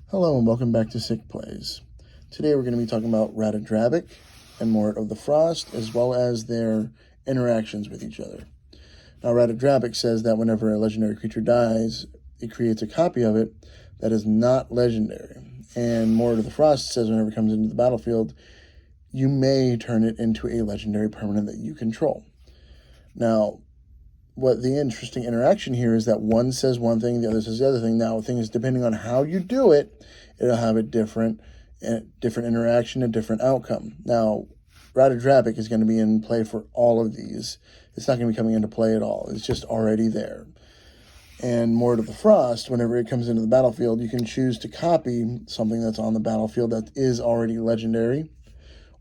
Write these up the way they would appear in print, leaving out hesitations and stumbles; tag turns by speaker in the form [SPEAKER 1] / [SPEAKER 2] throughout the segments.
[SPEAKER 1] Hello and welcome back to Sick Plays. Today we're going to be talking about Ratadrabik and Mort of the Frost, as well as their interactions with each other. Now Ratadrabik says that whenever a legendary creature dies, it creates a copy of it that is not legendary. And Mort of the Frost says whenever it comes into the battlefield, you may turn it into a legendary permanent that you control. Now, what the interesting interaction here is that one says one thing, the other says the other thing. Now, the thing is, depending on how you do it, it'll have a different interaction, a different outcome. Now, Ratadrabik is going to be in play for all of these. It's not going to be coming into play at all. It's just already there. And Mort of the Frost, whenever it comes into the battlefield, you can choose to copy something that's on the battlefield that is already legendary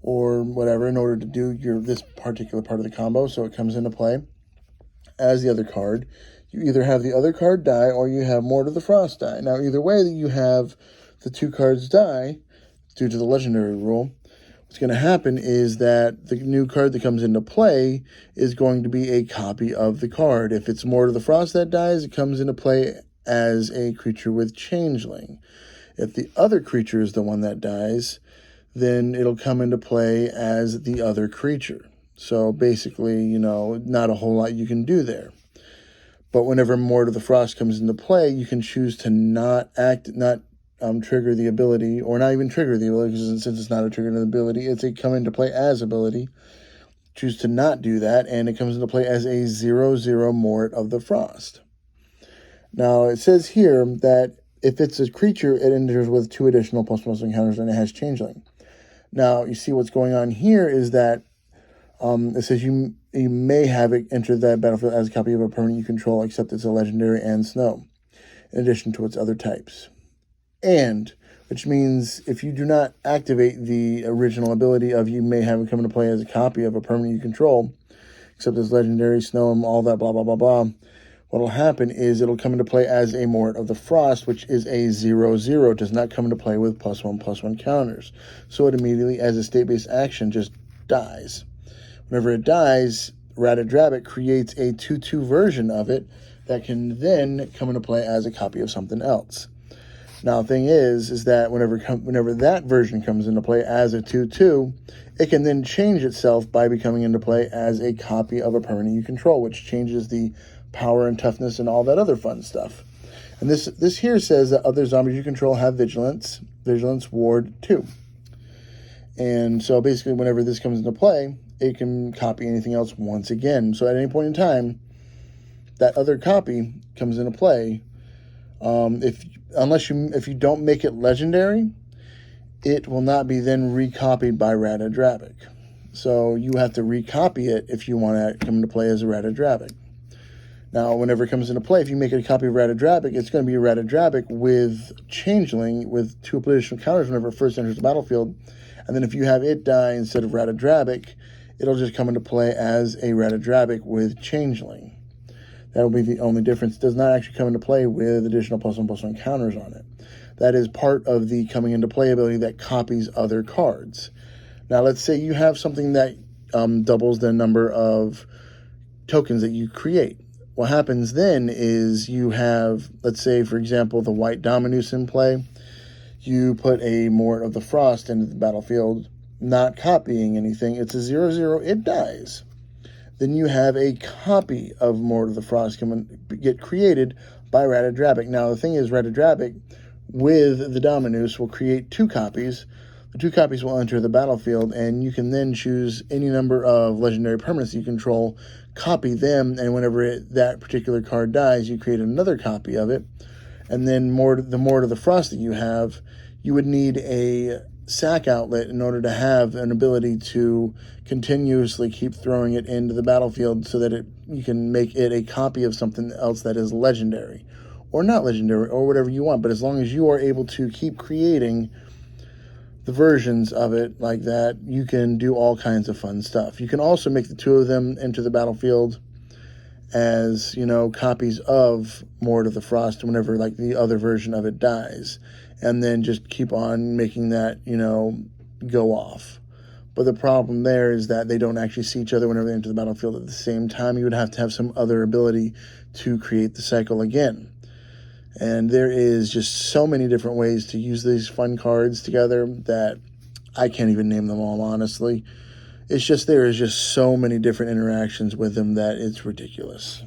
[SPEAKER 1] or whatever in order to do this particular part of the combo, so it comes into play as the other card. You either have the other card die or you have Mort of the Frost die. Now, either way that you have the two cards die, due to the legendary rule, what's going to happen is that the new card that comes into play is going to be a copy of the card. If it's Mort of the Frost that dies, it comes into play as a creature with Changeling. If the other creature is the one that dies, then it'll come into play as the other creature. So basically, not a whole lot you can do there. But whenever Mort of the Frost comes into play, you can choose to not trigger the ability, or not even trigger the ability, because since it's not a trigger ability, it's a come into play as ability. Choose to not do that, and it comes into play as a 0/0 Mort of the Frost. Now, it says here that if it's a creature, it enters with 2 additional +1 encounters, and it has Changeling. Now, you see what's going on here is that it says you may have it enter that battlefield as a copy of a permanent you control, except it's a legendary and snow, in addition to its other types. And, which means if you do not activate the original ability of you may have it come into play as a copy of a permanent you control, except it's legendary, snow, and all that, blah, blah, blah, blah, what will happen is it'll come into play as a Mort of the Frost, which is a 0/0. It does not come into play with +1/+1 counters. So it immediately, as a state-based action, just dies. Whenever it dies, Ratadrabik creates a 2/2 version of it that can then come into play as a copy of something else. Now, the thing is that whenever that version comes into play as a 2/2, it can then change itself by becoming into play as a copy of a permanent you control, which changes the power and toughness and all that other fun stuff. And this here says that other zombies you control have Vigilance Ward 2. And so basically, whenever this comes into play, it can copy anything else once again. So at any point in time, that other copy comes into play. If you don't make it legendary, it will not be then recopied by Ratadrabik. So you have to recopy it if you want to come into play as a Ratadrabik. Now, whenever it comes into play, if you make it a copy of Ratadrabik, it's going to be a Ratadrabik with Changeling with 2 additional counters whenever it first enters the battlefield. And then if you have it die instead of Ratadrabik, it'll just come into play as a Ratadrabik with Changeling. That will be the only difference. It does not actually come into play with additional +1/+1 counters on it. That is part of the coming into play ability that copies other cards. Now, let's say you have something that doubles the number of tokens that you create. What happens then is you have, let's say, for example, the White Dominus in play. You put a Mort of the Frost into the battlefield, not copying anything. It's a 0/0. It dies. Then you have a copy of Mort of the Frost get created by Ratadrabik. Now, the thing is, Ratadrabik with the Dominus will create 2 copies. The 2 copies will enter the battlefield, and you can then choose any number of legendary permanents you control, copy them, and whenever that particular card dies, you create another copy of it. And then the Mort of the Frost that you have, you would need a sack outlet in order to have an ability to continuously keep throwing it into the battlefield so that you can make it a copy of something else that is legendary or not legendary or whatever you want. But as long as you are able to keep creating the versions of it like that, you can do all kinds of fun stuff. You can also make the 2 of them enter the battlefield as, copies of Mort of the Frost whenever, the other version of it dies. And then just keep on making that, go off. But the problem there is that they don't actually see each other whenever they enter the battlefield at the same time. You would have to have some other ability to create the cycle again. And there is just so many different ways to use these fun cards together that I can't even name them all, honestly. It's just there is just so many different interactions with them that it's ridiculous.